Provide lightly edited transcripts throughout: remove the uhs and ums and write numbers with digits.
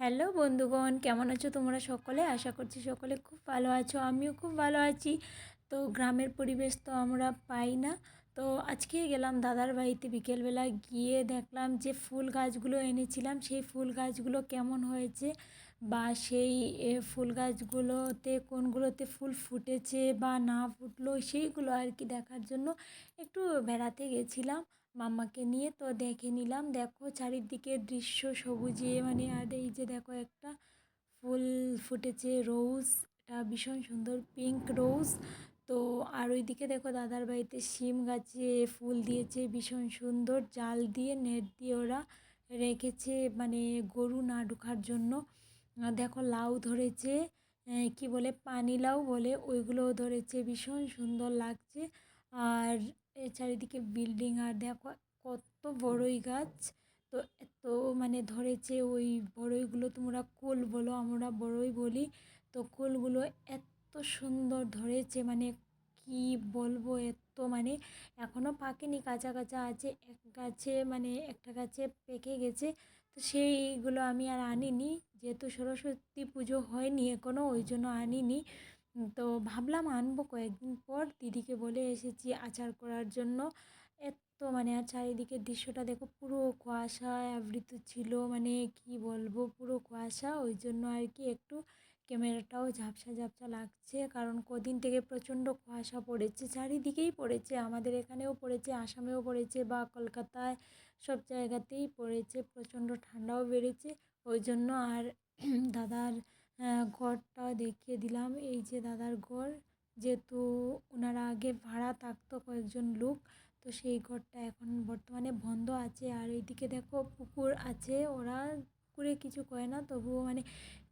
Hello বন্ধুগণ, কেমন আছো তোমরা সকলে? আশা করছি সকলে খুব ভালো আছো। আমিও খুব ভালো আছি। তো গ্রামের পরিবেশ তো আমরা পাই না। তো আজকে গেলাম দাদার বাড়িতে, বিকেলবেলা গিয়ে দেখলাম যে ফুল গাছগুলো এনেছিলাম সেই ফুল গাছগুলো কেমন হয়েছে, বা সেই ফুল গাছগুলোতে কোনগুলোতে ফুল ফুটেছে বা না ফুটলো সেইগুলো আর কি দেখার জন্য একটু বেড়াতে গেছিলাম মাম্মাকে নিয়ে। তো দেখে নিলাম, দেখো চারিদিকের দৃশ্য সবুজে, মানে আর এই যে দেখো একটা ফুল ফুটেছে রোজ, এটা ভীষণ সুন্দর পিঙ্ক রোজ। তো আর ওইদিকে দেখো দাদার বাড়িতে শিম গাছে ফুল দিয়েছে ভীষণ সুন্দর, জাল দিয়ে নেট দিয়ে ওরা রেখেছে, মানে গরু না ঢোকার জন্য। দেখো লাউ ধরেছে, কি বলে পানি লাউ বলে, ওইগুলোও ধরেছে, ভীষণ সুন্দর লাগছে। আর চারিদিকে বিল্ডিং, আর দেখো কত বড়ই গাছ। তো এত মানে ধরেছে, ওই বড়ইগুলো তোমরা কুল বলো, আমরা বড়ই বলি। তো কুলগুলো এত সুন্দর ধরেছে, মানে কি বলবো, এত মানে এখনও পাকেনি, কাঁচা কাঁচা আছে। এক গাছে মানে একটা গাছে পেকে গেছে। তো সেইগুলো আমি আর আনিনি, যেহেতু সরস্বতী পুজো হয়নি এখনও, ওই জন্য আনিনি। তো ভাবলাম আনবো কয়েকদিন পর, দিদিকে বলে এসেছি আচার করার জন্য। এত মানে আর চারিদিকের দৃশ্যটা দেখো, পুরো কুয়াশায় আবৃত ছিল, মানে কি বলবো, পুরো কুয়াশা। ওই জন্য আর কি একটু ক্যামেরাটাও ঝাপসা ঝাপসা লাগছে, কারণ কদিন থেকে প্রচণ্ড কুয়াশা পড়েছে, চারিদিকেই পড়েছে, আমাদের এখানেও পড়েছে, আসামেও পড়েছে, বা কলকাতায় সব জায়গাতেই পড়েছে, প্রচণ্ড ঠান্ডাও বেড়েছে। ওই জন্য আর দাদার ঘরটা দেখিয়ে দিলাম, এই যে দাদার ঘর, যেহেতু ওনারা আগে ভাড়া থাকতো কয়েকজন লোক, তো সেই ঘরটা এখন বর্তমানে বন্ধ আছে। আর এইদিকে দেখো পুকুর আছে, ওরা পুকুরে কিছু করে না, তবুও মানে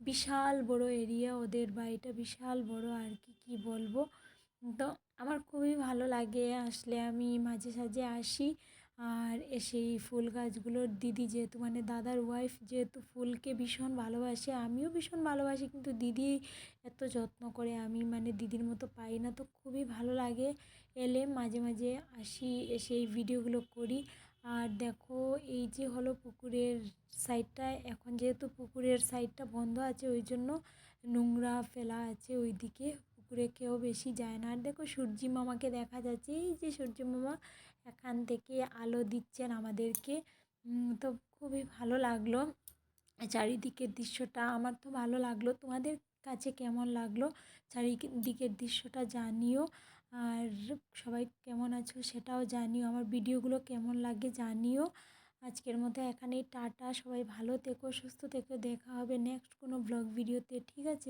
বিশাল বড় এরিয়া ওদের বাড়িটা, বিশাল বড় আর কি, কি বলবো। তো আমার খুবই ভালো লাগে আসলে, আমি মাঝে সাঝে আসি। আর এসে এই ফুল গাছগুলোর দিদি যেহেতু, মানে দাদার ওয়াইফ যেহেতু ফুলকে ভীষণ ভালোবাসে, আমিও ভীষণ ভালোবাসি, কিন্তু দিদি এত যত্ন করে, আমি মানে দিদির মতো পাই না। তো খুবই ভালো লাগে, এলে মাঝে মাঝে আসি, এসে এই ভিডিওগুলো করি। আর দেখো এই যে হলো পুকুরের সাইডটা, এখন যেহেতু পুকুরের সাইডটা বন্ধ আছে, ওই জন্য নোংরা ফেলা আছে ওইদিকে, পুকুরে কেউ বেশি যায় না। আর দেখো সূর্যি মামাকে দেখা যাচ্ছে, এই যে সূর্যি মামা এখান থেকে আলো দিচ্ছেন আমাদেরকে। তো খুবই ভালো লাগলো চারিদিকের দৃশ্যটা, আমার তো ভালো লাগলো। তোমাদের কাছে কেমন লাগলো চারিদিকের দৃশ্যটা জানিও। আর সবাই কেমন আছো সেটাও জানিও, আমার ভিডিওগুলো কেমন লাগে জানিও। আজকের মতো এখানেই টাটা, সবাই ভালো থেকো, সুস্থ থেকো, দেখা হবে নেক্সট কোনো ব্লগ ভিডিওতে, ঠিক আছে?